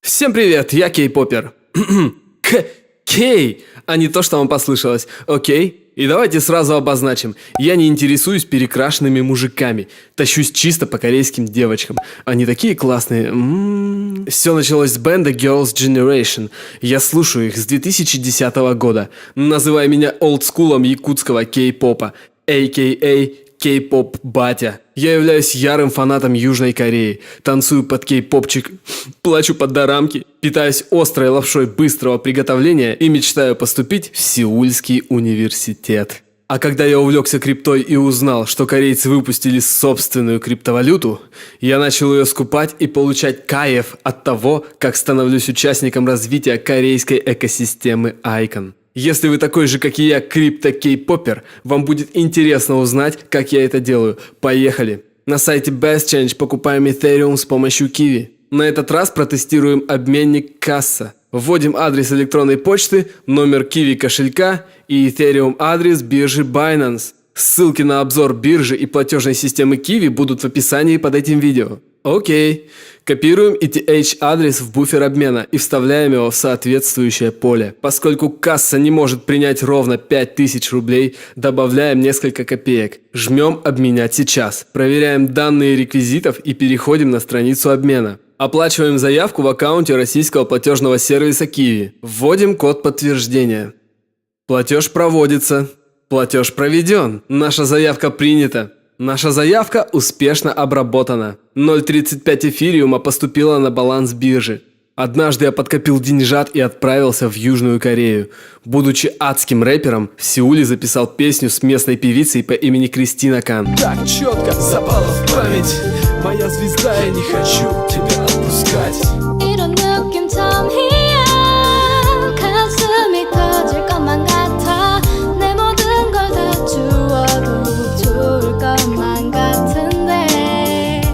Всем привет, я Кей-попер. Кей, а не то, что вам послышалось, окей? И давайте сразу обозначим, я не интересуюсь перекрашенными мужиками, тащусь чисто по корейским девочкам. Они такие классные. Все началось с бенда Girls' Generation. Я слушаю их с 2010 года, называя меня олдскулом якутского кей-попа, а.к.а. Кей-поп батя. Я являюсь ярым фанатом Южной Кореи, танцую под кей-попчик, плачу под дорамки, питаюсь острой лапшой быстрого приготовления и мечтаю поступить в Сеульский университет. А когда я увлекся криптой и узнал, что корейцы выпустили собственную криптовалюту, я начал ее скупать и получать кайф от того, как становлюсь участником развития корейской экосистемы Icon. Если вы такой же, как и я, крипто-кей-попер, вам будет интересно узнать, как я это делаю. Поехали! На сайте BestChange покупаем Ethereum с помощью Kiwi. На этот раз протестируем обменник Kassa. Вводим адрес электронной почты, номер Kiwi кошелька и Ethereum адрес биржи Binance. Ссылки на обзор биржи и платежной системы Kiwi будут в описании под этим видео. Окей. Копируем ETH-адрес в буфер обмена и вставляем его в соответствующее поле. Поскольку касса не может принять ровно 5000 рублей, добавляем несколько копеек. Жмем «Обменять сейчас». Проверяем данные реквизитов и переходим на страницу обмена. Оплачиваем заявку в аккаунте российского платежного сервиса Kiwi. Вводим код подтверждения. Платеж проводится. Платеж проведен. Наша заявка принята. Наша заявка успешно обработана. 0.35 эфириума поступило на баланс биржи. Однажды я подкопил деньжат и отправился в Южную Корею. Будучи адским рэпером, в Сеуле записал песню с местной певицей по имени Кристина Кан. Так четко запало в память, моя звезда, я не хочу тебя отпускать. 이런 느낌 처음이야. 가슴이 터질 것만 같아. 내 모든 걸 다 주워도 좋을 것만 같은데.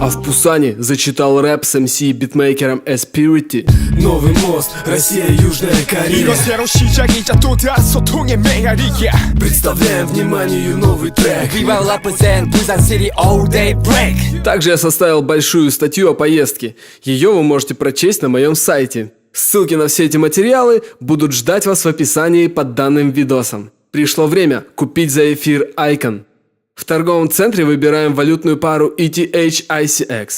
А в Пусане зачитал рэп с MC и битмейкером Espirity. Новый мост, Россия, Южная Корея. 이건 새로운 시작이자 또 다른 소통의 메아리야. Представляем вниманию новый трек. We will represent Busan City all day break. Также я составил большую статью о поездке. Ее вы можете прочесть на моем сайте. Ссылки на все эти материалы будут ждать вас в описании под данным видосом. Пришло время купить за эфир Icon. В торговом центре выбираем валютную пару ETH-ICX.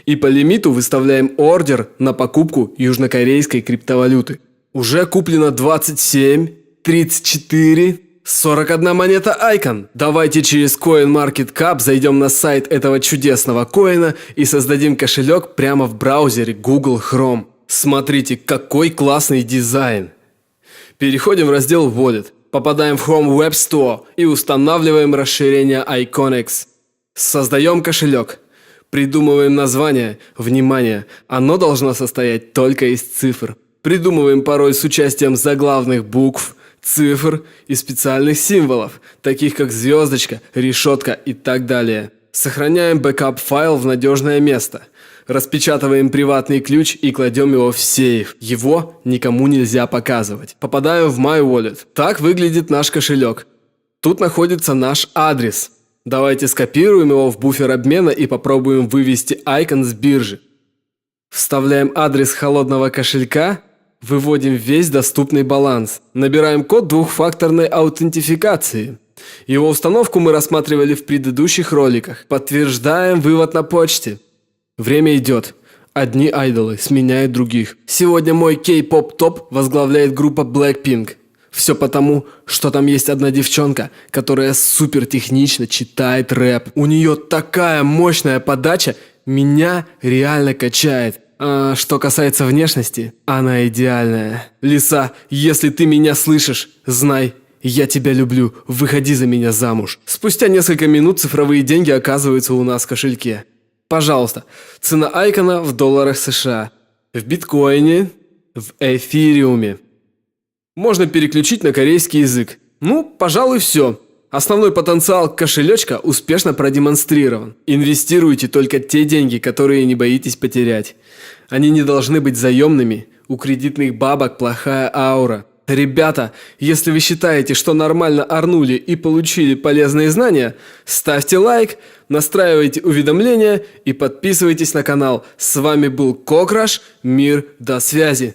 И по лимиту выставляем ордер на покупку южнокорейской криптовалюты. Уже куплено 27, 34, 41 монета Icon. Давайте через CoinMarketCap зайдем на сайт этого чудесного коина и создадим кошелек прямо в браузере Google Chrome. Смотрите, какой классный дизайн. Переходим в раздел Wallet. Попадаем в Chrome Web Store и устанавливаем расширение Iconix. Создаем кошелек. Придумываем название. Внимание, оно должно состоять только из цифр. Придумываем пароль с участием заглавных букв, цифр и специальных символов, таких как звездочка, решетка и так далее. Сохраняем бэкап-файл в надежное место. Распечатываем приватный ключ и кладем его в сейф. Его никому нельзя показывать. Попадаем в My Wallet. Так выглядит наш кошелек. Тут находится наш адрес. Давайте скопируем его в буфер обмена и попробуем вывести Icon с биржи. Вставляем адрес холодного кошелька, выводим весь доступный баланс. Набираем код двухфакторной аутентификации. Его установку мы рассматривали в предыдущих роликах. Подтверждаем вывод на почте. Время идет. Одни айдолы сменяют других. Сегодня мой кей-поп топ возглавляет группа Blackpink. Все потому, что там есть одна девчонка, которая супер технично читает рэп. У нее такая мощная подача, меня реально качает. А что касается внешности, она идеальная. Лиса, если ты меня слышишь, знай, я тебя люблю, выходи за меня замуж. Спустя несколько минут цифровые деньги оказываются у нас в кошельке. Пожалуйста, цена Айкона в долларах США, в биткоине, в эфириуме. Можно переключить на корейский язык. Ну, пожалуй, все. Основной потенциал кошелечка успешно продемонстрирован. Инвестируйте только те деньги, которые не боитесь потерять. Они не должны быть заемными. У кредитных бабок плохая аура. Ребята, если вы считаете, что нормально орнули и получили полезные знания, ставьте лайк, настраивайте уведомления и подписывайтесь на канал. С вами был Кокраш, мир до связи.